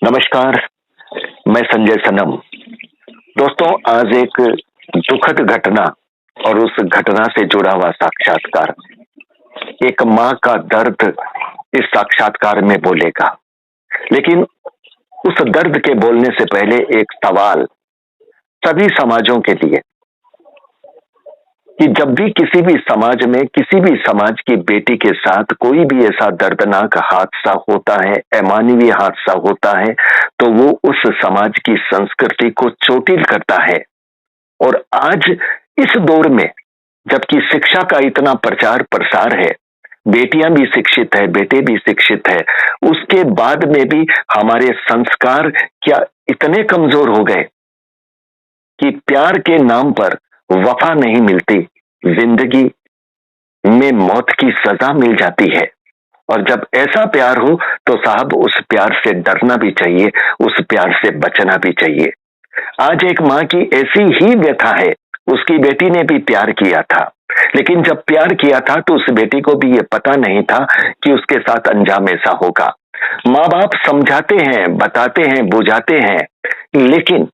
नमस्कार, मैं संजय सनम। दोस्तों, आज एक दुखद घटना और उस घटना से जुड़ा हुआ साक्षात्कार। एक माँ का दर्द इस साक्षात्कार में बोलेगा, लेकिन उस दर्द के बोलने से पहले एक सवाल सभी समाजों के लिए कि जब भी किसी भी समाज में किसी भी समाज की बेटी के साथ कोई भी ऐसा दर्दनाक हादसा होता है, अमानवीय हादसा होता है, तो वो उस समाज की संस्कृति को चोटिल करता है। और आज इस दौर में जबकि शिक्षा का इतना प्रचार प्रसार है, बेटियां भी शिक्षित है, बेटे भी शिक्षित है, उसके बाद में भी हमारे संस्कार क्या इतने कमजोर हो गए कि प्यार के नाम पर वफा नहीं मिलती, जिंदगी में मौत की सजा मिल जाती है। और जब ऐसा प्यार हो तो साहब उस प्यार से डरना भी चाहिए, उस प्यार से बचना भी चाहिए। आज एक माँ की ऐसी ही व्यथा है, उसकी बेटी ने भी प्यार किया था, लेकिन जब प्यार किया था तो उस बेटी को भी ये पता नहीं था कि उसके साथ अंजाम ऐसा होगा। माँ बाप समझाते हैं, बताते हैं, बुझाते हैं, लेकिन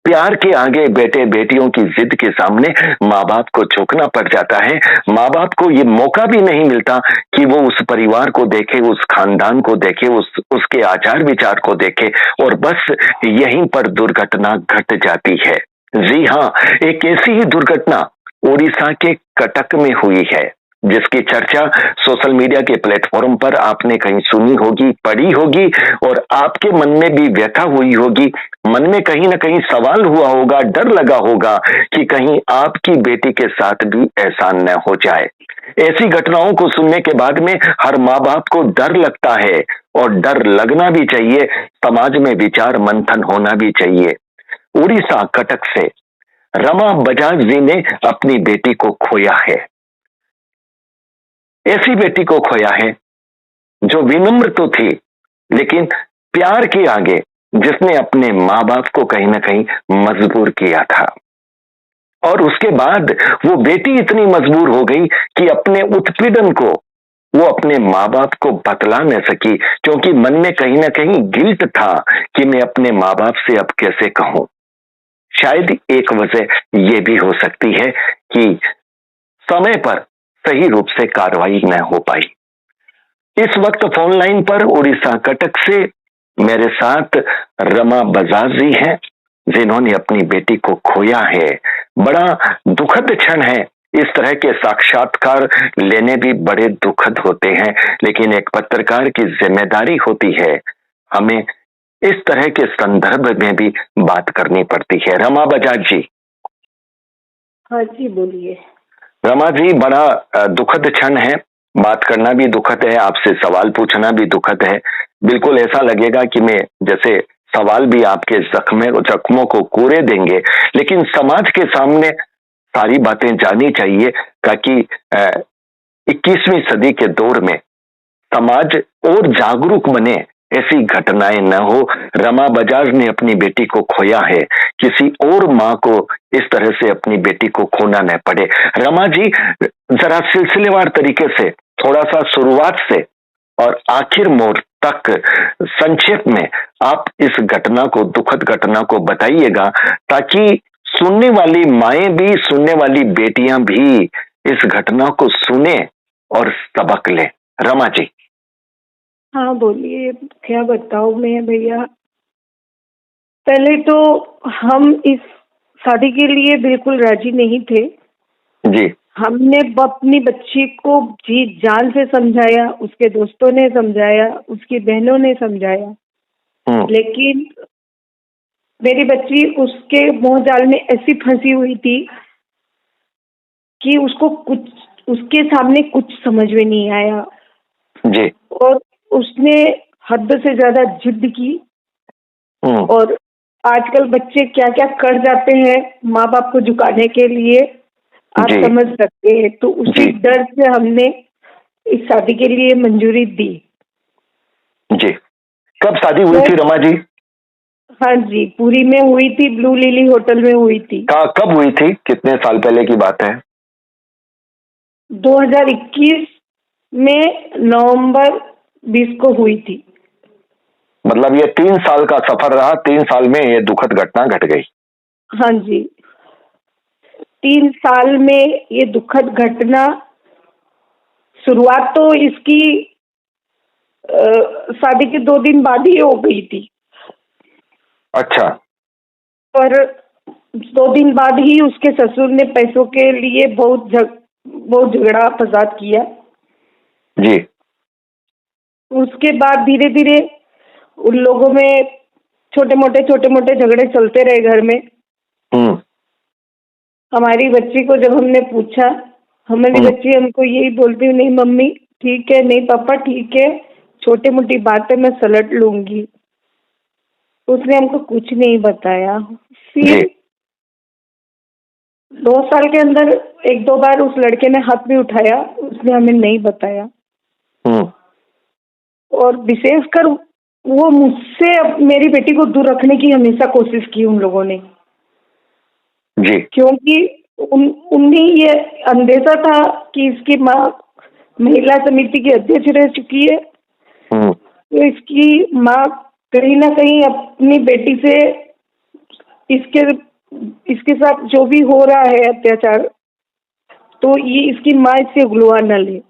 प्यार के आगे बेटे बेटियों की जिद के सामने माँ बाप को झुकना पड़ जाता है। माँ बाप को ये मौका भी नहीं मिलता कि वो उस परिवार को देखे, उस खानदान को देखे, उसके आचार विचार को देखे, और बस यहीं पर दुर्घटना घट जाती है। जी हाँ, एक ऐसी ही दुर्घटना उड़ीसा के कटक में हुई है, जिसकी चर्चा सोशल मीडिया के प्लेटफॉर्म पर आपने कहीं सुनी होगी, पढ़ी होगी, और आपके मन में भी व्यथा हुई होगी। मन में कहीं ना कहीं सवाल हुआ होगा, डर लगा होगा कि कहीं आपकी बेटी के साथ भी ऐसा न हो जाए। ऐसी घटनाओं को सुनने के बाद में हर माँ बाप को डर लगता है, और डर लगना भी चाहिए। समाज में विचार मंथन होना भी चाहिए। उड़ीसा कटक से रमा बजाज जी ने अपनी बेटी को खोया है। ऐसी बेटी को खोया है जो विनम्र तो थी, लेकिन प्यार के आगे जिसने अपने माँ बाप को कहीं ना कहीं मजबूर किया था। और उसके बाद वो बेटी इतनी मजबूर हो गई कि अपने उत्पीड़न को वो अपने माँ बाप को बतला न सकी, क्योंकि मन में कहीं ना कहीं गिल्ट था कि मैं अपने माँ बाप से अब कैसे कहूं। शायद एक वजह ये भी हो सकती है कि समय पर सही रूप से कार्रवाई न हो पाई। इस वक्त फोन लाइन पर उड़ीसा कटक से मेरे साथ रमा बजाज जी हैं, जिन्होंने अपनी बेटी को खोया है। बड़ा दुखद क्षण है। इस तरह के साक्षात्कार लेने भी बड़े दुखद होते हैं, लेकिन एक पत्रकार की जिम्मेदारी होती है, हमें इस तरह के संदर्भ में भी बात करनी पड़ती है। रमा बजाज जी। हाँ जी, बोलिए। रमा जी, बड़ा दुखद क्षण है, बात करना भी दुखद है, आपसे सवाल पूछना भी दुखद है। बिल्कुल ऐसा लगेगा कि मैं जैसे सवाल भी आपके जख्मों को कोरे देंगे, लेकिन समाज के सामने सारी बातें जानी चाहिए, ताकि 21वीं सदी के दौर में समाज और जागरूक बने, ऐसी घटनाएं न हो। रमा बजाज ने अपनी बेटी को खोया है, किसी और माँ को इस तरह से अपनी बेटी को खोना न पड़े। रमा जी, जरा सिलसिलेवार तरीके से थोड़ा सा शुरुआत से और आखिर मोड़ तक संक्षेप में आप इस घटना को, दुखद घटना को बताइएगा, ताकि सुनने वाली माएं भी, सुनने वाली बेटियां भी इस घटना को सुने और सबक लें। रमा जी। हाँ बोलिए, क्या बताऊँ मैं भैया। पहले तो हम इस शादी के लिए बिल्कुल राजी नहीं थे जी। हमने अपनी बच्ची को जी जान से समझाया, उसके दोस्तों ने समझाया, उसकी बहनों ने समझाया, लेकिन मेरी बच्ची उसके मोह जाल में ऐसी फंसी हुई थी कि उसको कुछ, उसके सामने कुछ समझ में नहीं आया जी। और उसने हद से ज्यादा जिद की। और आजकल बच्चे क्या क्या कर जाते हैं माँ बाप को झुकाने के लिए, आप समझ सकते हैं। तो उसी डर से हमने इस शादी के लिए मंजूरी दी। जी। कब शादी हुई थी रमा जी? हाँ जी, पूरी में हुई थी, ब्लू लिली होटल में हुई थी। कब हुई थी, कितने साल पहले की बात है? 2021 में नवंबर 20 को हुई थी। मतलब ये 3 साल का सफर रहा, 3 साल में ये दुखद घटना घट गई। हाँ जी, 3 साल में ये दुखद घटना, शुरुआत तो इसकी शादी के 2 दिन बाद ही हो गई थी। अच्छा। पर 2 दिन बाद ही उसके ससुर ने पैसों के लिए बहुत झगड़ा फसाद किया जी। उसके बाद धीरे धीरे उन लोगों में छोटे मोटे झगड़े चलते रहे घर में। हमारी बच्ची को जब हमने पूछा, हमारी बच्ची हमको यही बोलती, नहीं मम्मी ठीक है, नहीं पापा ठीक है, छोटी मोटी बातें मैं सलट लूंगी। उसने हमको कुछ नहीं बताया। फिर 2 साल के अंदर 1-2 बार उस लड़के ने हाथ भी उठाया, उसने हमें नहीं बताया। और विशेषकर वो मुझसे मेरी बेटी को दूर रखने की हमेशा कोशिश की उन लोगों ने जी। क्योंकि उन्हें ये अंदेशा था कि इसकी माँ महिला समिति की अध्यक्ष रह चुकी है, तो इसकी माँ कहीं ना कहीं अपनी बेटी से इसके साथ जो भी हो रहा है अत्याचार, तो ये इसकी माँ इससे उगलवा न ले।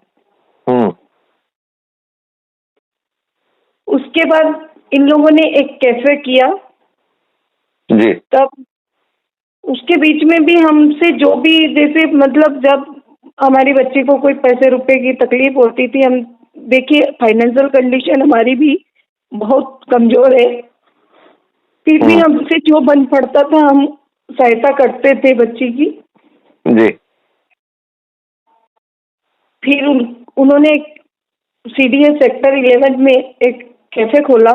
उसके बाद इन लोगों ने एक कैफे किया जी। तब उसके बीच में भी हमसे जो भी, जैसे मतलब जब हमारी बच्ची को कोई पैसे रुपए की तकलीफ होती थी, हम देखिए फाइनेंशियल कंडीशन हमारी भी बहुत कमजोर है, फिर भी हमसे जो बन पड़ता था हम सहायता करते थे बच्ची की। जी। फिर उन्होंने CDA सेक्टर 11 में एक कैफे खोला।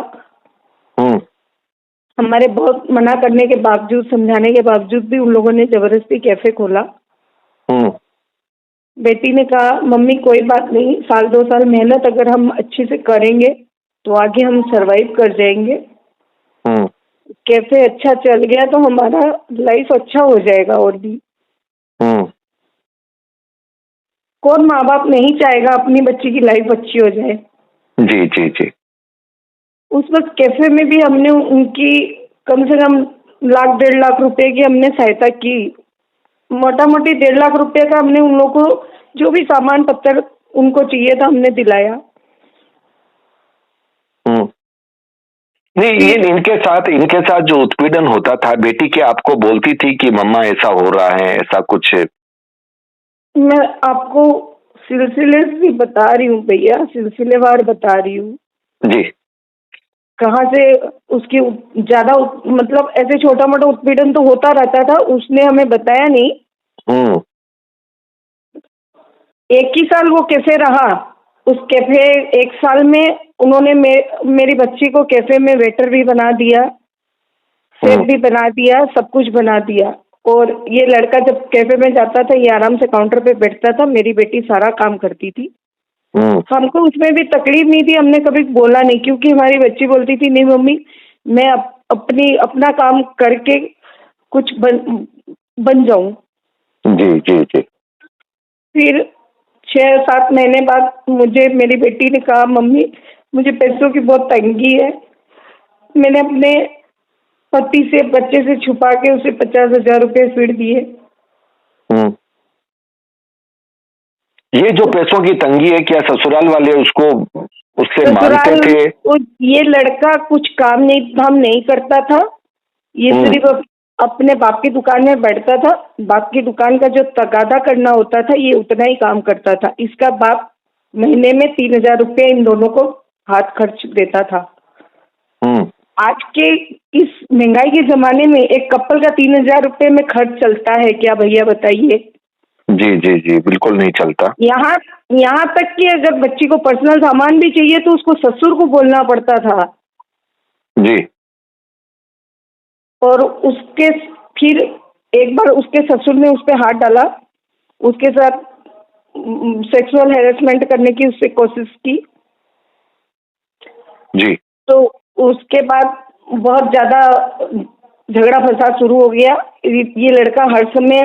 हमारे बहुत मना करने के बावजूद, समझाने के बावजूद भी उन लोगों ने जबरदस्ती कैफे खोला। बेटी ने कहा मम्मी कोई बात नहीं, 1-2 साल मेहनत अगर हम अच्छे से करेंगे तो आगे हम सरवाइव कर जाएंगे। कैफे अच्छा चल गया तो हमारा लाइफ अच्छा हो जाएगा। और भी कौन माँ बाप नहीं चाहेगा अपनी बच्ची की लाइफ अच्छी हो जाए। जी जी जी। उस वक्त कैफे में भी हमने उनकी कम से कम 1-1.5 लाख रुपए की हमने सहायता की। मोटा मोटी 1.5 लाख रुपए का हमने उन लोगों को जो भी सामान पत्तर उनको चाहिए था हमने दिलाया। नहीं, ये इनके साथ जो उत्पीड़न होता था, बेटी क्या आपको बोलती थी कि मम्मा ऐसा हो रहा है, ऐसा कुछ? मैं आपको सिलसिले से बता रही हूँ भैया, सिलसिलेवार बता रही हूँ जी। कहाँ से उसकी ज्यादा मतलब ऐसे छोटा मोटा उत्पीड़न तो होता रहता था, उसने हमें बताया नहीं। एक ही साल वो कैफे रहा। उस कैफे 1 साल में उन्होंने मेरी बच्ची को कैफे में वेटर भी बना दिया, शेफ भी बना दिया, सब कुछ बना दिया। और ये लड़का जब कैफे में जाता था ये आराम से काउंटर पे बैठता था, मेरी बेटी सारा काम करती थी। हमको उसमें भी तकलीफ नहीं थी, हमने कभी बोला नहीं, क्योंकि हमारी बच्ची बोलती थी नहीं मम्मी मैं अपना काम करके कुछ बन जाऊं। जी जी जी। फिर 6-7 महीने बाद मुझे मेरी बेटी ने कहा मम्मी मुझे पैसों की बहुत तंगी है। मैंने अपने पति से बच्चे से छुपा के उसे 50,000 रुपए फिर दिए। ये जो पैसों की तंगी है, क्या ससुराल वाले उससे मांगते थे? ये लड़का कुछ काम नहीं करता था, ये सिर्फ अपने बाप की दुकान में बैठता था। बाप की दुकान का जो तगादा करना होता था ये उतना ही काम करता था। इसका बाप महीने में 3,000 रुपये इन दोनों को हाथ खर्च देता था। आज के इस महंगाई के जमाने में एक कपल का 3,000 रुपये में खर्च चलता है क्या भैया बताइए? जी जी जी, बिल्कुल नहीं चलता। यहाँ तक कि अगर बच्ची को पर्सनल सामान भी चाहिए तो उसको ससुर को बोलना पड़ता था। जी। और उसके फिर एक बार उसके ससुर ने उस पर हाथ डाला, उसके साथ सेक्सुअल हैरेसमेंट करने की उससे कोशिश की। जी। तो उसके बाद बहुत ज्यादा झगड़ा फसाद शुरू हो गया। ये लड़का हर समय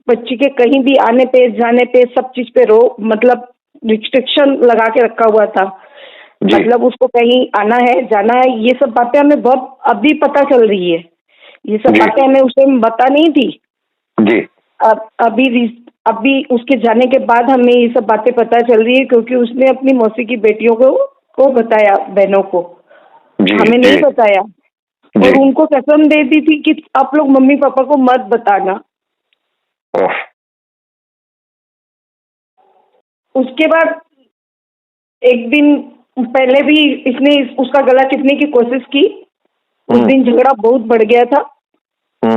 बच्ची के कहीं भी आने पे जाने पे सब चीज पे मतलब रिस्ट्रिक्शन लगा के रखा हुआ था। जी। मतलब उसको कहीं आना है, जाना है, ये सब बातें हमें बहुत अभी पता चल रही है। ये सब जी। बातें हमें उस टाइम बता नहीं थी। जी। अब अभी उसके जाने के बाद हमें ये सब बातें पता चल रही है, क्योंकि उसने अपनी मौसी की बेटियों को बताया, बहनों को। जी। हमें जी। नहीं बताया। जी। और उनको कसम दे दी थी कि आप लोग मम्मी पापा को मत बताना। ओह। उसके बाद एक दिन पहले भी इसने उसका गला टिपने की कोशिश की। उस दिन झगड़ा बहुत बढ़ गया था।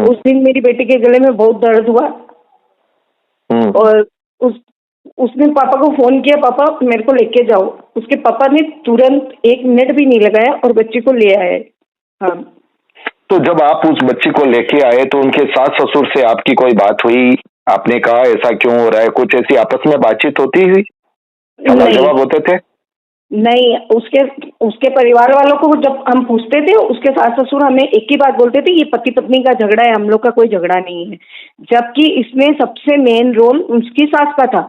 उस दिन मेरी बेटी के गले में बहुत दर्द हुआ। और उसने पापा को फोन किया, पापा मेरे को लेके जाओ। उसके पापा ने तुरंत 1 मिनट भी नहीं लगाया और बच्ची को ले आए। हाँ। तो जब आप उस बच्ची को लेके आए तो उनके सास ससुर से आपकी कोई बात हुई? आपने कहा ऐसा क्यों हो रहा है? कुछ ऐसी आपस में बातचीत होती हुई? सवाल नहीं, जवाब होते थे? नहीं। उसके परिवार वालों को जब हम पूछते थे, उसके सास ससुर हमें एक ही बात बोलते थे, ये पति पत्नी का झगड़ा है, हम लोग का कोई झगड़ा नहीं है। जबकि इसमें सबसे मेन रोल उसकी सास का था।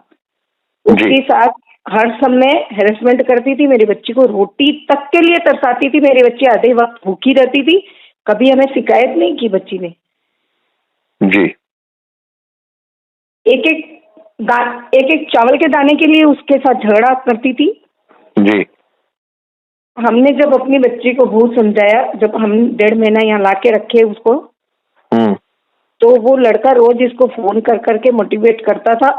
उसकी सास हर समय हेरेसमेंट करती थी, मेरी बच्ची को रोटी तक के लिए तरसाती थी। मेरी बच्ची आधे वक्त भूखी रहती थी। कभी हमें शिकायत नहीं की बच्ची ने। जी। एक एक चावल के दाने के लिए उसके साथ झगड़ा करती थी। जी। हमने जब अपनी बच्ची को बहुत समझाया, जब हम 1.5 महीना यहाँ ला के रखे उसको, तो वो लड़का रोज इसको फोन कर करके मोटिवेट करता था।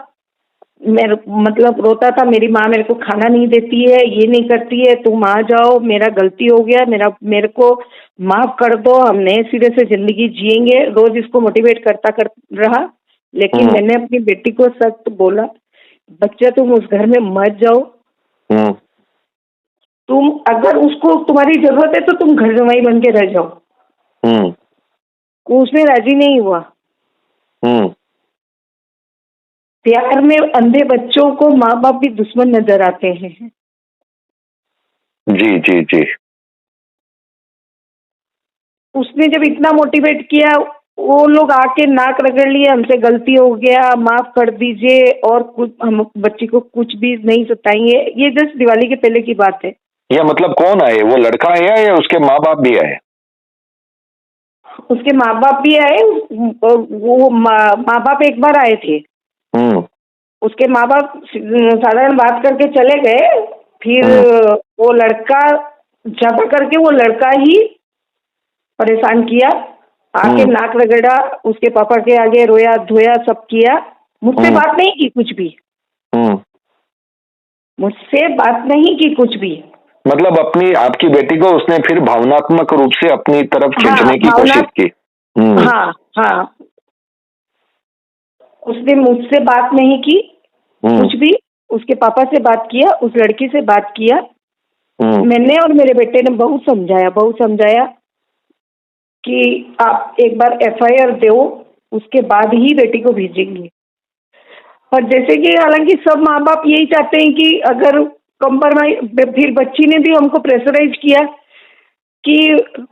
मतलब रोता था, मेरी माँ मेरे को खाना नहीं देती है, ये नहीं करती है, तुम आ जाओ, मेरा गलती हो गया, मेरे को माफ कर दो, हम नए सिरे से जिंदगी जिएंगे। रोज इसको मोटिवेट कर रहा। लेकिन मैंने अपनी बेटी को सख्त बोला, बच्चा तुम उस घर में मत जाओ। तुम अगर उसको तुम्हारी जरूरत है तो तुम घर जमाई बन के रह जाओ। उसमें राजी नहीं हुआ। प्यार में अंधे बच्चों को माँ बाप भी दुश्मन नजर आते हैं। जी। जी। जी। उसने जब इतना मोटिवेट किया, वो लोग आके नाक रगड़ लिए, हमसे गलती हो गया, माफ कर दीजिए, और कुछ हम बच्ची को कुछ भी नहीं सताएंगे। ये जस्ट दिवाली के पहले की बात है। या मतलब कौन आए? वो लड़का आया या उसके माँ बाप भी आए? उसके माँ बाप भी आए। वो माँ बाप एक बार आए थे। उसके माँ बाप साधारण बात करके चले गए। फिर वो लड़का ज्यादा करके वो लड़का ही परेशान किया। आके नाक रगड़ा, उसके पापा के आगे रोया धोया, सब किया। मुझसे बात नहीं की कुछ भी। मुझसे बात नहीं की कुछ भी। मतलब अपनी आपकी बेटी को उसने फिर भावनात्मक रूप से अपनी तरफ खींचने की कोशिश की। हाँ, हाँ। उसने मुझसे बात नहीं की कुछ भी। उसके पापा से बात किया, उस लड़की से बात किया। मैंने और मेरे बेटे ने बहुत समझाया कि आप एक बार FIR दो, उसके बाद ही बेटी को भेजेंगे। पर जैसे कि हालांकि सब माँ बाप यही चाहते हैं कि अगर कंप्रोमाइज, फिर बच्ची ने भी हमको प्रेशराइज किया कि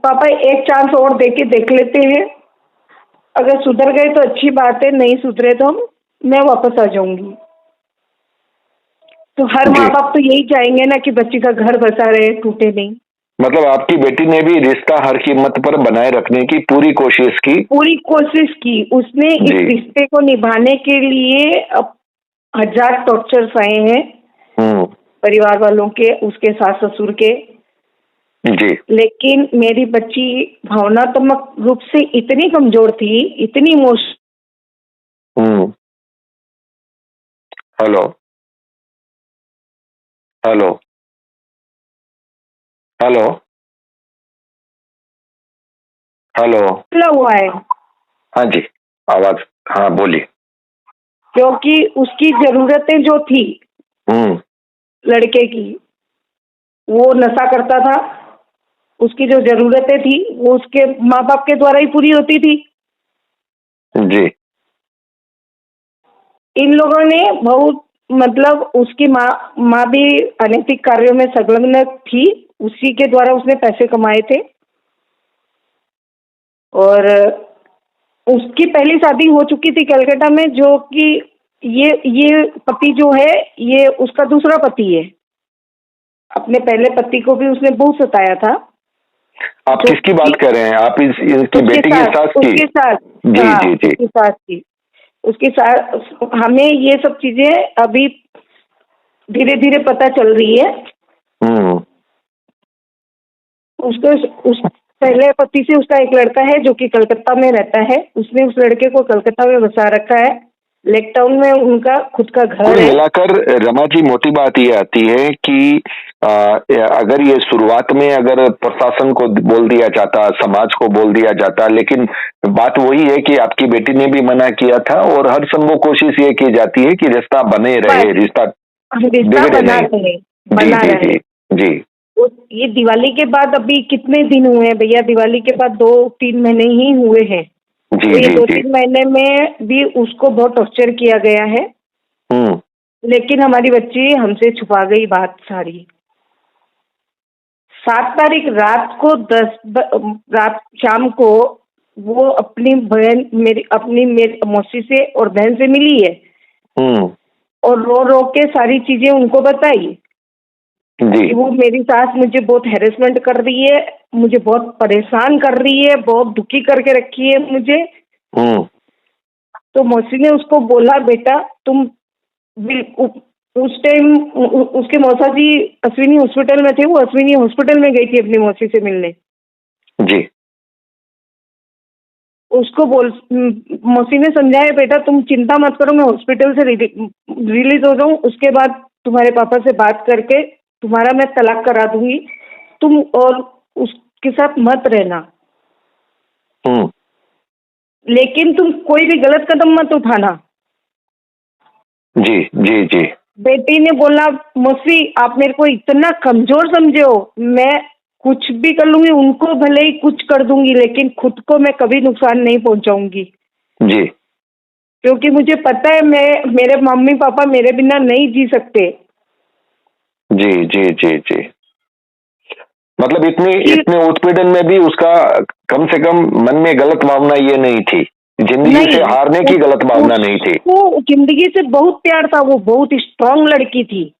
पापा एक चांस और देके देख लेते हैं, अगर सुधर गए तो अच्छी बात है, नहीं सुधरे तो मैं वापस आ जाऊंगी। तो हर माँ बाप तो यही चाहेंगे ना कि बच्ची का घर बसा रहे, टूटे नहीं। मतलब आपकी बेटी ने भी रिश्ता हर कीमत पर बनाए रखने की पूरी कोशिश की। उसने इस रिश्ते को निभाने के लिए 1000 टॉर्चर्स आए हैं परिवार वालों के, उसके सास ससुर के। जी। लेकिन मेरी बच्ची भावनात्मक रूप से इतनी कमजोर थी, इतनी हेलो हेलो हेलो हेलो हुआ है। हाँ जी, आवाज, हाँ बोलिए। क्योंकि उसकी जरूरतें जो थी लड़के की, वो नशा करता था। उसकी जो जरूरतें थी वो उसके माँ बाप के द्वारा ही पूरी होती थी। जी। इन लोगों ने बहुत, मतलब उसकी माँ भी अनैतिक कार्यों में संलग्न थी। उसी के द्वारा उसने पैसे कमाए थे। और उसकी पहली शादी हो चुकी थी कलकत्ता में, जो कि ये पति जो है, ये उसका दूसरा पति है। अपने पहले पति को भी उसने बहुत सताया था। आप किसकी बात कर रहे हैं? आप इसकी बेटी की सास की? उसके साथ, जी हाँ, जी जी। उसकी सास की, उसकी सास। हमें ये सब चीजें अभी धीरे धीरे पता चल रही है। उसको उस पहले पति से उसका एक लड़का है जो कि कलकत्ता में रहता है। उसने उस लड़के को कलकत्ता में बसा रखा है। लेक टाउन में उनका खुद का घर कुल है। मिलाकर रमा जी, मोटी बात ये आती है कि अगर ये शुरुआत में अगर प्रशासन को बोल दिया जाता, समाज को बोल दिया जाता, लेकिन बात वही है कि आपकी बेटी ने भी मना किया था और हर संभव कोशिश ये की जाती है कि रिश्ता बने रहे, रिश्ता बिगड़े बना नहीं। रहे, जी बना जी रहे। जी जी। ये दिवाली के बाद अभी कितने दिन हुए हैं भैया? दिवाली के बाद 2-3 महीने ही हुए हैं। जी तो ये जी 2-3 महीने में भी उसको बहुत टॉर्चर किया गया है। लेकिन हमारी बच्ची हमसे छुपा गई बात सारी। 7 तारीख रात को रात शाम को वो अपनी बहन मेरी मौसी से और बहन से मिली है और रो रो के सारी चीजें उनको बताई जी। कि वो मेरी सास मुझे बहुत हैरेसमेंट कर रही है, मुझे बहुत परेशान कर रही है, बहुत दुखी करके रखी है मुझे। तो मौसी ने उसको बोला, बेटा तुम उस टाइम उसके मौसा जी अश्विनी हॉस्पिटल में थे। वो अश्विनी हॉस्पिटल में गई थी अपनी मौसी से मिलने। जी। उसको मौसी ने समझाया, बेटा तुम चिंता मत करो, मैं हॉस्पिटल से रिलीज हो जाऊं, उसके बाद तुम्हारे पापा से बात करके तुम्हारा मैं तलाक करा दूंगी, तुम और उसके साथ मत रहना। लेकिन तुम कोई भी गलत कदम मत उठाना। जी जी जी। बेटी ने बोला, मौसी आप मेरे को इतना कमजोर समझे हो, मैं कुछ भी कर लूंगी, उनको भले ही कुछ कर दूंगी लेकिन खुद को मैं कभी नुकसान नहीं पहुंचाऊंगी। जी। क्योंकि मुझे पता है मेरे मम्मी पापा मेरे बिना नहीं जी सकते। जी जी जी जी। मतलब इतने उत्पीड़न में भी उसका कम से कम मन में गलत भावना ये नहीं थी, जिंदगी से हारने की गलत भावना नहीं थी। वो जिंदगी से बहुत प्यार था, वो बहुत स्ट्रांग लड़की थी।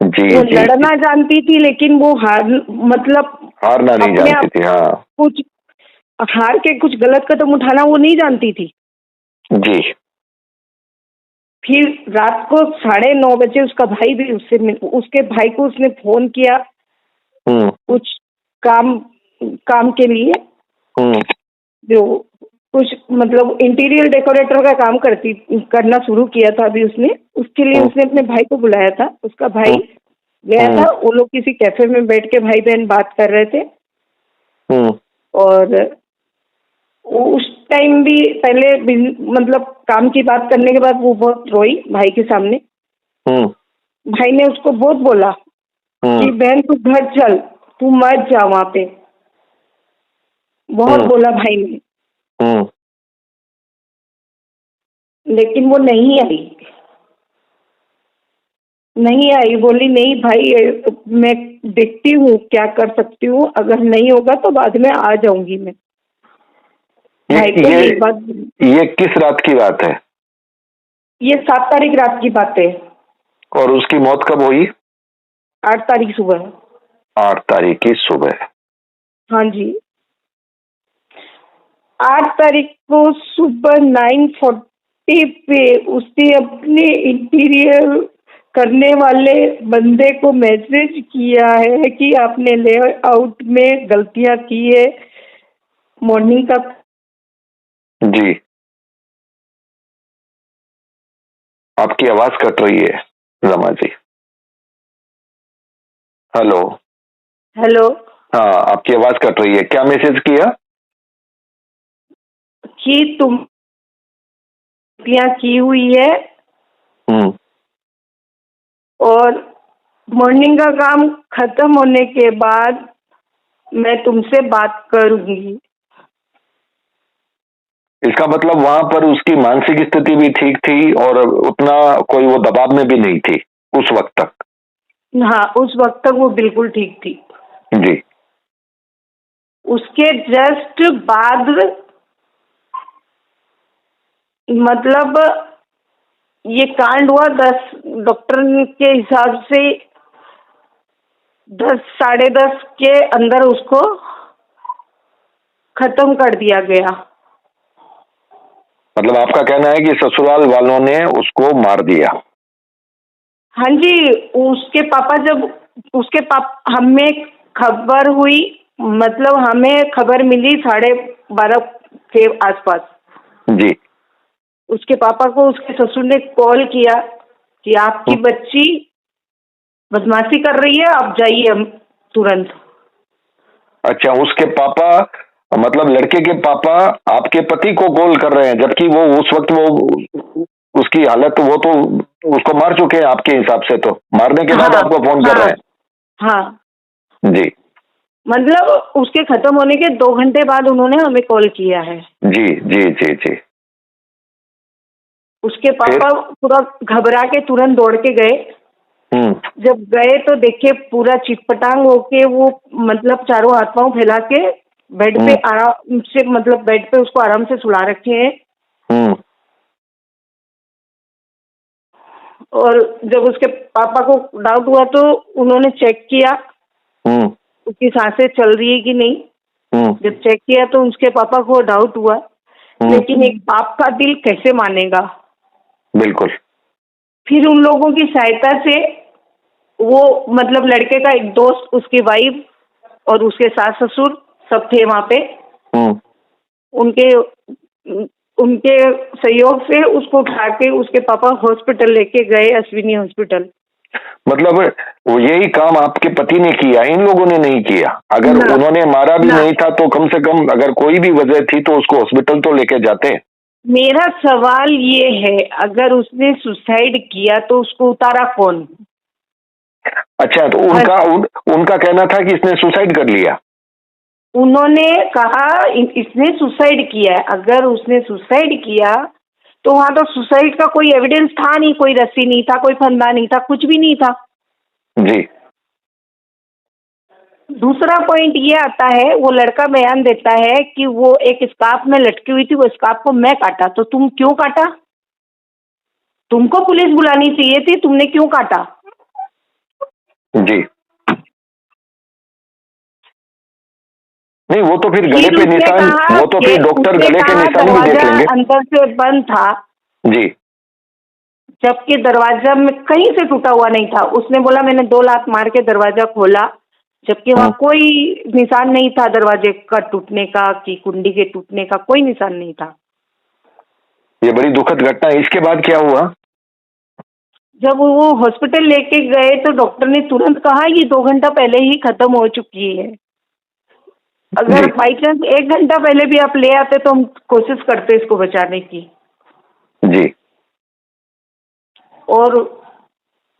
जी वो जी लड़ना जानती थी लेकिन वो हारना नहीं जानती थी। हाँ, कुछ हार के कुछ गलत कदम उठाना वो नहीं जानती थी। जी। फिर रात को 9:30 बजे उसका भाई भी उसके भाई को उसने फोन किया कुछ काम के लिए। जो कुछ मतलब इंटीरियर डेकोरेटर का काम करना शुरू किया था अभी उसने। उसके लिए उसने अपने भाई को बुलाया था। उसका भाई गया था। वो लोग किसी कैफे में बैठ के भाई बहन बात कर रहे थे। और उस टाइम भी पहले मतलब काम की बात करने के बाद वो बहुत रोई भाई के सामने। भाई ने उसको बहुत बोला कि बहन तू घर चल, तू मत जा वहां पे, बहुत बोला भाई ने। लेकिन वो नहीं आई, बोली नहीं भाई मैं देखती हूँ क्या कर सकती हूँ, अगर नहीं होगा तो बाद में आ जाऊंगी मैं। भाई को ये किस रात की बात है? ये 7 तारीख रात की बात है। और उसकी मौत कब हुई? 8 तारीख सुबह। 8 तारीख की सुबह। हाँ जी, 8 तारीख को सुबह 9:40 पे उसने अपने इंटीरियर करने वाले बंदे को मैसेज किया है कि आपने लेआउट में गलतियां की है। मॉर्निंग का जी। आपकी आवाज कट रही है रमा जी। हेलो। हाँ, आपकी आवाज कट रही है। क्या मैसेज किया? कि तुम गलतियां की हुई है और मॉर्निंग का काम खत्म होने के बाद मैं तुमसे बात करूंगी। इसका मतलब वहां पर उसकी मानसिक स्थिति भी ठीक थी और उतना कोई वो दबाव में भी नहीं थी उस वक्त तक। हाँ, उस वक्त तक वो बिल्कुल ठीक थी। जी। उसके जस्ट बाद मतलब ये कांड हुआ 10 डॉक्टर के हिसाब से 10 साढ़े 10 के अंदर उसको खत्म कर दिया गया। मतलब आपका कहना है कि ससुराल वालों ने उसको मार दिया? हाँ जी, उसके पापा हमें खबर हुई, मतलब हमें खबर मिली 12:30 के आसपास। जी। उसके पापा को उसके ससुर ने कॉल किया कि आपकी बच्ची बदमाशी कर रही है, आप जाइए हम तुरंत। अच्छा, उसके पापा, मतलब लड़के के पापा आपके पति को कॉल कर रहे हैं, जबकि वो उस वक्त वो उसकी हालत, वो तो उसको मार चुके हैं आपके हिसाब से, तो मारने के बाद हाँ आपको फोन कर हाँ रहे हैं? हाँ, जी मतलब उसके खत्म होने के 2 घंटे बाद उन्होंने हमें कॉल किया है। जी जी जी जी। उसके फिर? पापा पूरा घबरा के तुरंत दौड़ के गए। जब गए तो देखे पूरा चिटपटांग होके वो, मतलब चारों हाथ पांव फैला के बेड पे आराम से, मतलब बेड पे उसको आराम से सुला रखे हैं। और जब उसके पापा को डाउट हुआ तो उन्होंने चेक किया उसकी सांसें चल रही है कि नहीं। जब चेक किया तो उसके पापा को डाउट हुआ, लेकिन एक बाप का दिल कैसे मानेगा। बिल्कुल। फिर उन लोगों की सहायता से वो, मतलब लड़के का एक दोस्त, उसकी वाइफ और उसके सास ससुर सब थे वहां पे। उनके उनके सहयोग से उसको उठा के उसके पापा हॉस्पिटल लेके गए, अश्विनी हॉस्पिटल। मतलब वो यही काम आपके पति ने किया, इन लोगों ने नहीं किया? अगर उन्होंने मारा भी नहीं था तो कम से कम अगर कोई भी वजह थी तो उसको हॉस्पिटल तो लेके जाते। मेरा सवाल ये है, अगर उसने सुसाइड किया तो उसको उतारा कौन? अच्छा, तो उनका कहना था कि इसने सुसाइड कर लिया। उन्होंने कहा इसने सुसाइड किया है। अगर उसने सुसाइड किया तो वहां तो सुसाइड का कोई एविडेंस था नहीं, कोई रस्सी नहीं था, कोई फंदा नहीं था, कुछ भी नहीं था। जी। दूसरा पॉइंट ये आता है, वो लड़का बयान देता है कि वो एक स्कार्फ में लटकी हुई थी, वो स्कार्फ को मैं काटा। तो तुम क्यों काटा? तुमको पुलिस बुलानी चाहिए थी, तुमने क्यों काटा? जी। नहीं, वो तो फिर गले पे निशान, वो तो फिर डॉक्टर गले के निशान भी देख लेंगे। अंदर से बंद था। जी। जबकि दरवाजा में कहीं से टूटा हुआ नहीं था। उसने बोला मैंने 2 लात मार के दरवाजा खोला, जबकि वहाँ कोई निशान नहीं था दरवाजे का टूटने का कि कुंडी के टूटने का, कोई निशान नहीं था। ये बड़ी दुखद घटना है। इसके बाद क्या हुआ? जब वो हॉस्पिटल लेके गए तो डॉक्टर ने तुरंत कहा ये 2 घंटा पहले ही खत्म हो चुकी है। अगर बाई चांस 1 घंटा पहले भी आप ले आते तो हम कोशिश करते इसको बचाने की। जी। और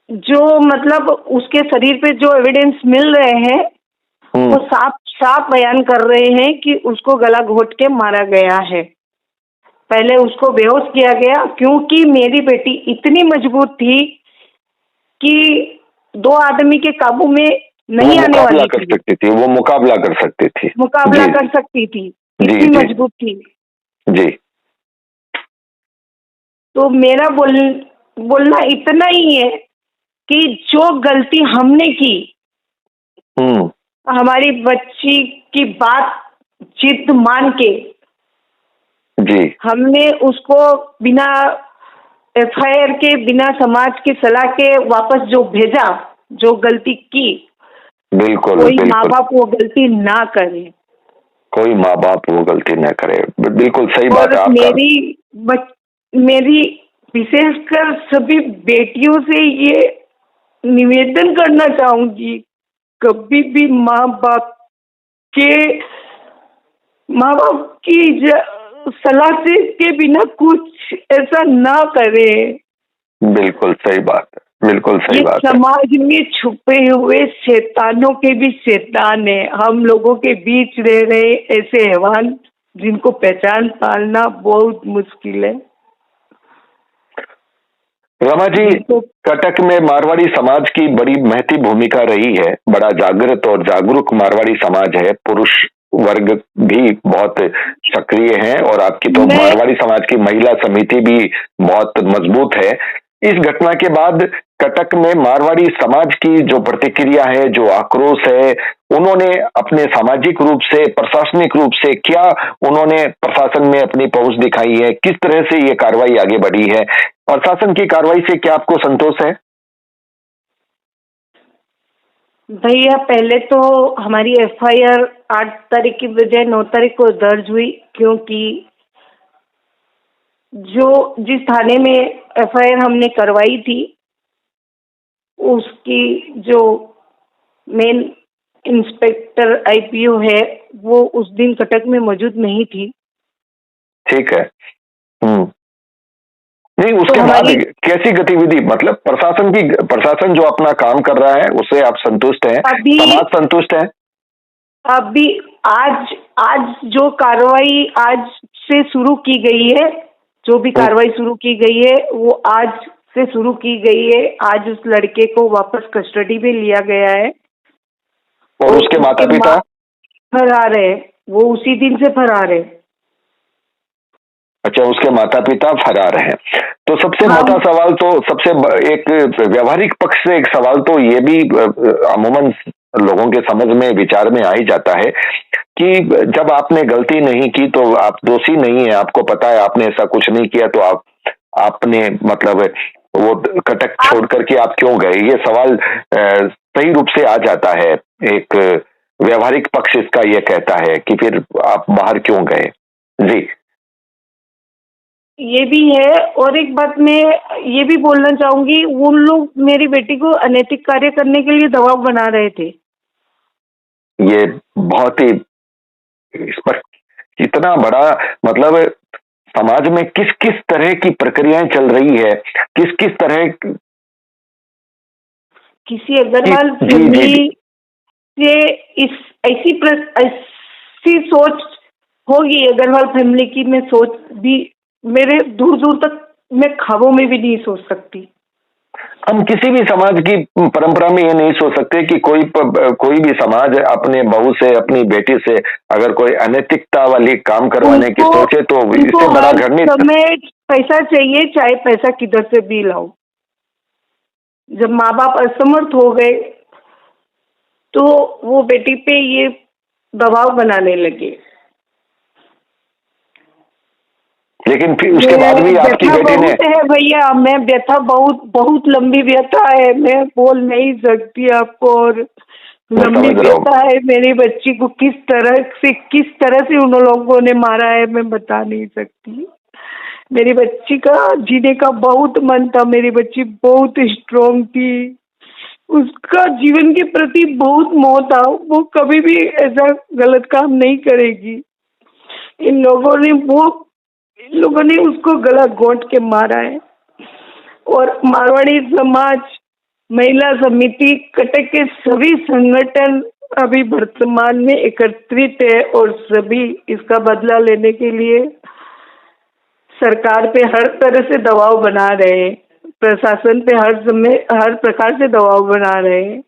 जो, मतलब उसके शरीर पे जो एविडेंस मिल रहे हैं वो साफ साफ बयान कर रहे हैं कि उसको गला घोट के मारा गया है। पहले उसको बेहोश किया गया क्योंकि मेरी बेटी इतनी मजबूत थी कि 2 आदमी के काबू में नहीं आने वाली कर सकती थी, वो मुकाबला कर सकती थी, मुकाबला कर सकती थी, इतनी मजबूत थी। जी। तो मेरा बोलना इतना ही है कि जो गलती हमने की, हमारी बच्ची की बात जिद मान के जी, हमने उसको बिना एफआईआर के, बिना समाज की सलाह के वापस जो भेजा, जो गलती की, बिल्कुल कोई माँ बाप वो गलती ना करे, कोई माँ बाप वो गलती ना करे। बिल्कुल सही बात है आपका। मेरी विशेषकर सभी बेटियों से ये निवेदन करना चाहूंगी, कभी भी माँ बाप की सलाह से के बिना कुछ ऐसा ना करे। बिल्कुल सही बात है, बिल्कुल सही बात है। समाज में छुपे हुए शैतानों के भी शैतान है। हम लोगों के बीच रह रहे ऐसे हैवान जिनको पहचान पाना बहुत मुश्किल है। रमा जी, कटक में मारवाड़ी समाज की बड़ी महती भूमिका रही है। बड़ा जागृत और जागरूक मारवाड़ी समाज है। पुरुष वर्ग भी बहुत सक्रिय हैं और आपकी तो मारवाड़ी समाज की महिला समिति भी बहुत मजबूत है। इस घटना के बाद कटक में मारवाड़ी समाज की जो प्रतिक्रिया है, जो आक्रोश है, उन्होंने अपने सामाजिक रूप से, प्रशासनिक रूप से क्या उन्होंने प्रशासन में अपनी पहुंच दिखाई है, किस तरह से ये कार्रवाई आगे बढ़ी है, प्रशासन की कार्रवाई से क्या आपको संतोष है? भैया पहले तो हमारी एफआईआर 8 तारीख की बजाय 9 तारीख को दर्ज हुई, क्योंकि जो जिस थाने में एफआईआर हमने करवाई थी उसकी जो मेन इंस्पेक्टर आईपीओ है वो उस दिन कटक में मौजूद नहीं थी। ठीक है। नहीं, उसके तो बाद कैसी गतिविधि, मतलब प्रशासन जो अपना काम कर रहा है उससे आप संतुष्ट हैं? समाज संतुष्ट है? अभी आज जो कार्रवाई आज से शुरू की गई है, जो भी कार्रवाई शुरू की गई है वो आज से शुरू की गई है। आज उस लड़के को वापस कस्टडी में लिया गया है और उसके माता पिता फरार है, वो उसी दिन से फरार है। अच्छा, उसके माता पिता फरार हैं। तो सबसे मोटा सवाल तो, सबसे एक व्यवहारिक पक्ष से एक सवाल तो ये भी अमूमन लोगों के समझ में, विचार में आ ही जाता है कि जब आपने गलती नहीं की तो आप दोषी नहीं है, आपको पता है आपने ऐसा कुछ नहीं किया, तो आपने मतलब वो कटक छोड़ करके आप क्यों गए? ये सवाल सही रूप से आ जाता है। एक व्यवहारिक पक्ष इसका ये कहता है कि फिर आप बाहर क्यों गए? जी, ये भी है। और एक बात मैं ये भी बोलना चाहूंगी, वो लोग मेरी बेटी को अनैतिक कार्य करने के लिए दबाव बना रहे थे। ये बहुत ही इस पर इतना बड़ा, मतलब समाज में किस किस तरह की प्रक्रियाएं चल रही है, किस किस तरह किसी अग्रवाल फैमिली से इस ऐसी सोच होगी अग्रवाल फैमिली की। मैं सोच भी मेरे दूर दूर तक मैं ख्वाबों में भी नहीं सोच सकती। हम किसी भी समाज की परंपरा में ये नहीं सोच सकते कि कोई भी समाज अपने बहू से, अपनी बेटी से अगर कोई अनैतिकता वाली काम करवाने की सोचे तो इससे बड़ा घृणित समय पैसा चाहिए, चाहे पैसा किधर से भी लाओ। जब माँ बाप असमर्थ हो गए तो वो बेटी पे ये दबाव बनाने लगे। लेकिन फिर उसके बाद भी आपकी बेटी ने भैया, मैं व्यथा बहुत लंबी व्यथा है, मैं बोल नहीं सकती आपको। और लंबी व्यथा है। मेरी बच्ची को किस तरह से उन लोगों ने मारा है मैं बता नहीं सकती। मेरी बच्ची का जीने का बहुत मन था, मेरी बच्ची बहुत स्ट्रॉन्ग थी, उसका जीवन के प्रति बहुत मोह था, वो कभी भी ऐसा गलत काम नहीं करेगी। इन लोगों ने उसको गला घोंट के मारा है। और मारवाड़ी समाज, महिला समिति, कटक के सभी संगठन अभी वर्तमान में एकत्रित है और सभी इसका बदला लेने के लिए सरकार पे हर तरह से दबाव बना रहे हैं, प्रशासन पे हर प्रकार से दबाव बना रहे हैं।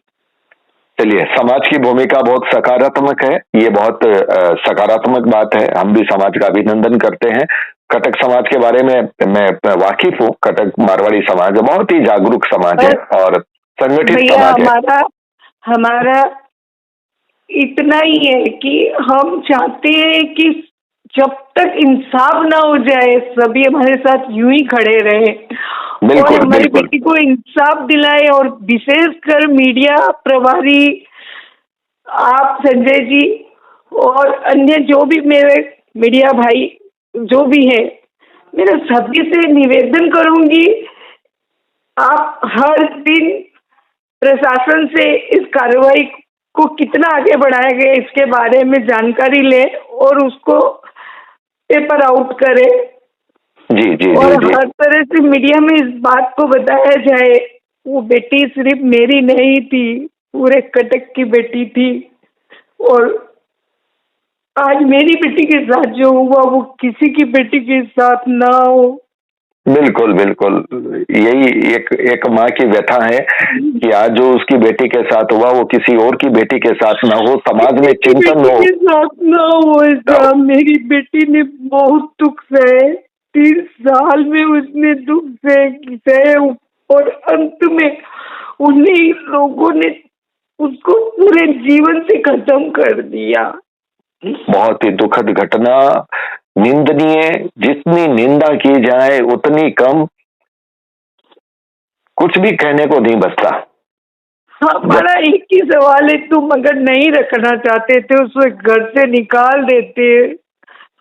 चलिए, समाज की भूमिका बहुत सकारात्मक है, ये बहुत सकारात्मक बात है। हम भी समाज का अभिनंदन करते हैं। कटक समाज के बारे में मैं वाकिफ हूँ। कटक मारवाड़ी समाज बहुत ही जागरूक समाज है और संगठित समाज है। हमारा इतना ही है कि हम चाहते हैं कि जब तक इंसाफ ना हो जाए सभी हमारे साथ यूं ही खड़े रहे और हमारी बेटी को इंसाफ दिलाए। और विशेषकर मीडिया प्रभारी आप संजय जी और अन्य जो भी मेरे मीडिया भाई जो भी है, मेरे सभी से निवेदन करूंगी, आप हर दिन प्रशासन से इस कार्रवाई को कितना आगे बढ़ाया गया इसके बारे में जानकारी ले और उसको पेपर आउट करे। जी, और हर तरह से मीडिया में इस बात को बताया जाए, वो बेटी सिर्फ मेरी नहीं थी, पूरे कटक की बेटी थी। और आज मेरी बेटी के साथ जो हुआ वो किसी की बेटी के साथ ना हो। बिल्कुल, यही एक माँ की व्यथा है कि आज जो उसकी बेटी के साथ हुआ वो किसी और की बेटी के साथ ना हो, समाज में चिंतन हो, साथ ना हो ऐसा। मेरी बेटी ने बहुत दुख सहे, 3 साल में उसने दुख सहे और अंत में उन्हीं लोगों ने उसको पूरे जीवन से खत्म कर दिया। बहुत ही दुखद घटना, निंदनीय, जितनी निंदा की जाए उतनी कम, कुछ भी कहने को नहीं बचता। हमारा एक ही सवाल है, तुम अगर नहीं रखना चाहते थे उसको घर से निकाल देते,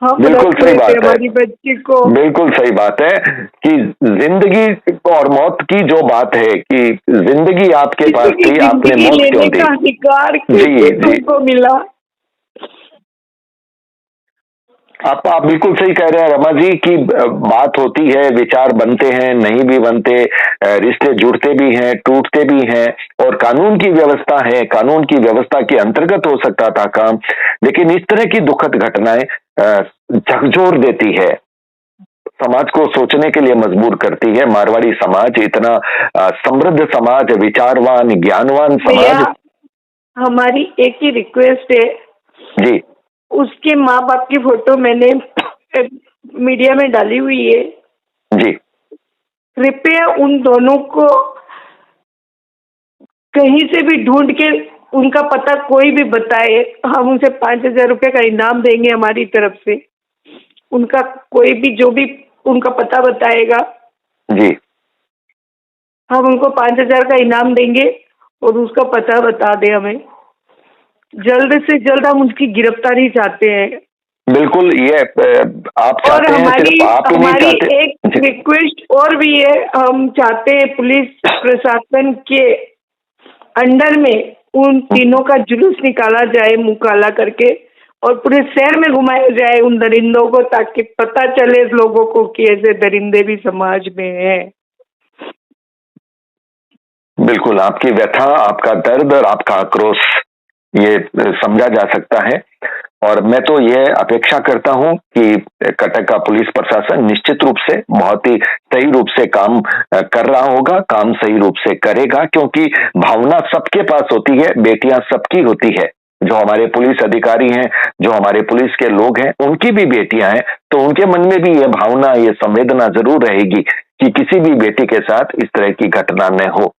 हम बिल्कुल रख सही लेते बात है, हमारी बच्ची को। बिल्कुल सही बात है कि जिंदगी और मौत की जो बात है कि जिंदगी आपके पास थी, आपने मौत क्यों दी? का अधिकार जी तुमको मिला? आप बिल्कुल सही कह रहे हैं रमा जी कि बात होती है, विचार बनते हैं, नहीं भी बनते, रिश्ते जुड़ते भी हैं, टूटते भी हैं, और कानून की व्यवस्था है, कानून की व्यवस्था के अंतर्गत हो सकता था काम, लेकिन इस तरह की दुखद घटनाएं झकझोर देती है, समाज को सोचने के लिए मजबूर करती है। मारवाड़ी समाज इतना समृद्ध समाज, विचारवान, ज्ञानवान समाज। हमारी एक ही रिक्वेस्ट है जी, उसके माँ बाप की फोटो मैंने मीडिया में डाली हुई है जी, कृपया उन दोनों को कहीं से भी ढूंढ के उनका पता कोई भी बताए, हम उनसे 5,000 रुपये का इनाम देंगे हमारी तरफ से। उनका कोई भी जो भी उनका पता बताएगा, जी, हम उनको 5,000 का इनाम देंगे और उसका पता बता दे हमें। जल्द से जल्द हम उसकी गिरफ्तारी चाहते हैं। बिल्कुल, ये आप चाहते हैं, सिर्फ आप ही नहीं चाहते। एक रिक्वेस्ट और भी है, हम चाहते हैं पुलिस प्रशासन के अंडर में उन तीनों का जुलूस निकाला जाए मुंह काला करके, और पूरे शहर में घुमाया जाए उन दरिंदों को, ताकि पता चले लोगों को कि ऐसे दरिंदे भी समाज में हैं। बिल्कुल, आपकी व्यथा, आपका दर्द और आपका आक्रोश ये समझा जा सकता है, और मैं तो ये अपेक्षा करता हूं कि कटक का पुलिस प्रशासन निश्चित रूप से बहुत ही सही रूप से काम कर रहा होगा, काम सही रूप से करेगा, क्योंकि भावना सबके पास होती है, बेटियां सबकी होती है। जो हमारे पुलिस अधिकारी हैं, जो हमारे पुलिस के लोग हैं, उनकी भी बेटियां हैं, तो उनके मन में भी ये भावना, ये संवेदना जरूर रहेगी कि किसी भी बेटी के साथ इस तरह की घटना न हो।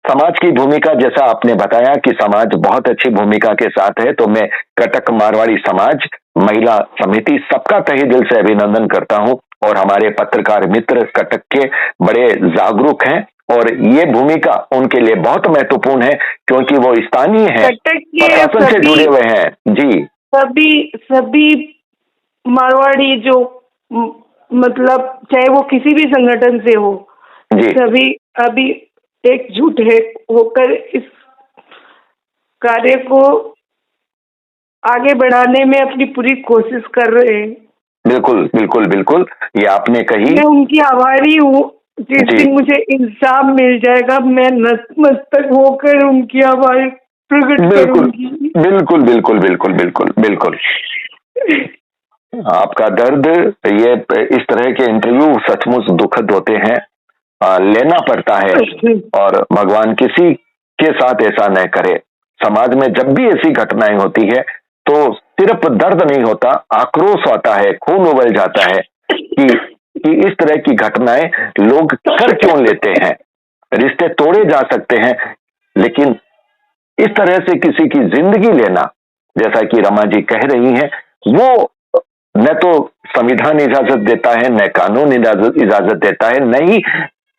समाज की भूमिका, जैसा आपने बताया कि समाज बहुत अच्छी भूमिका के साथ है, तो मैं कटक मारवाड़ी समाज, महिला समिति, सबका तहे दिल से अभिनंदन करता हूं, और हमारे पत्रकार मित्र कटक के बड़े जागरूक हैं, और ये भूमिका उनके लिए बहुत महत्वपूर्ण है, क्योंकि वो स्थानीय है, प्रशासन से जुड़े हुए हैं। जी, सभी मारवाड़ी जो मतलब चाहे वो किसी भी संगठन से हो, सभी अभी एकजुट है होकर इस कार्य को आगे बढ़ाने में अपनी पूरी कोशिश कर रहे हैं। बिल्कुल बिल्कुल बिल्कुल, ये आपने कही, मैं उनकी आभारी हूँ। जिस दिन मुझे इंसाफ मिल जाएगा, मैं नतमस्तक होकर उनकी आभार प्रकट करूंगी। बिल्कुल बिल्कुल बिल्कुल बिल्कुल बिल्कुल। आपका दर्द, ये इस तरह के इंटरव्यू सचमुच दुखद होते हैं, लेना पड़ता है, और भगवान किसी के साथ ऐसा न करे। समाज में जब भी ऐसी घटनाएं होती है तो सिर्फ दर्द नहीं होता, आक्रोश होता है, खून उबल जाता है कि इस तरह की घटनाएं लोग कर क्यों लेते हैं। रिश्ते तोड़े जा सकते हैं, लेकिन इस तरह से किसी की जिंदगी लेना, जैसा कि रमा जी कह रही हैं, वो न तो संविधान इजाजत देता है, न कानून इजाजत देता है, न ही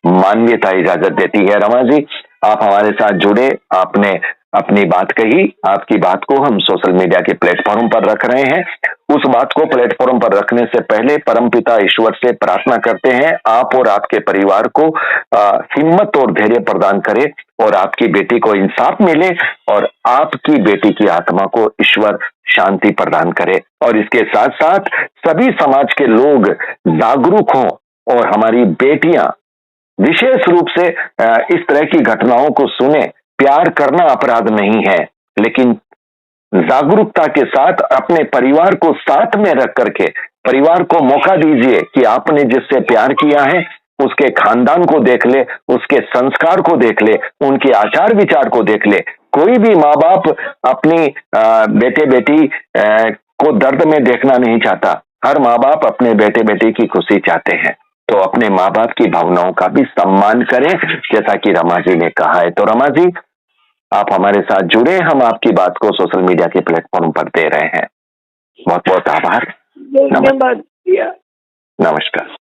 मानवीयता इजाजत देती है। रमा जी, आप हमारे साथ जुड़े, आपने अपनी बात कही, आपकी बात को हम सोशल मीडिया के प्लेटफॉर्म पर रख रहे हैं। उस बात को प्लेटफॉर्म पर रखने से पहले परमपिता ईश्वर से प्रार्थना करते हैं आप और आपके परिवार को हिम्मत और धैर्य प्रदान करे, और आपकी बेटी को इंसाफ मिले, और आपकी बेटी की आत्मा को ईश्वर शांति प्रदान करे, और इसके साथ साथ सभी समाज के लोग जागरूक हों, और हमारी बेटियां विशेष रूप से इस तरह की घटनाओं को सुने। प्यार करना अपराध नहीं है, लेकिन जागरूकता के साथ अपने परिवार को साथ में रख करके परिवार को मौका दीजिए कि आपने जिससे प्यार किया है उसके खानदान को देख ले, उसके संस्कार को देख ले, उनके आचार विचार को देख ले। कोई भी माँ बाप अपनी बेटे बेटी को दर्द में देखना नहीं चाहता, हर माँ बाप अपने बेटे बेटी की खुशी चाहते हैं। तो अपने माँ बाप की भावनाओं का भी सम्मान करें, जैसा कि रमा जी ने कहा है। तो रमा जी, आप हमारे साथ जुड़े, हम आपकी बात को सोशल मीडिया के प्लेटफॉर्म पर दे रहे हैं। बहुत बहुत आभार। धन्यवाद। नमस्कार।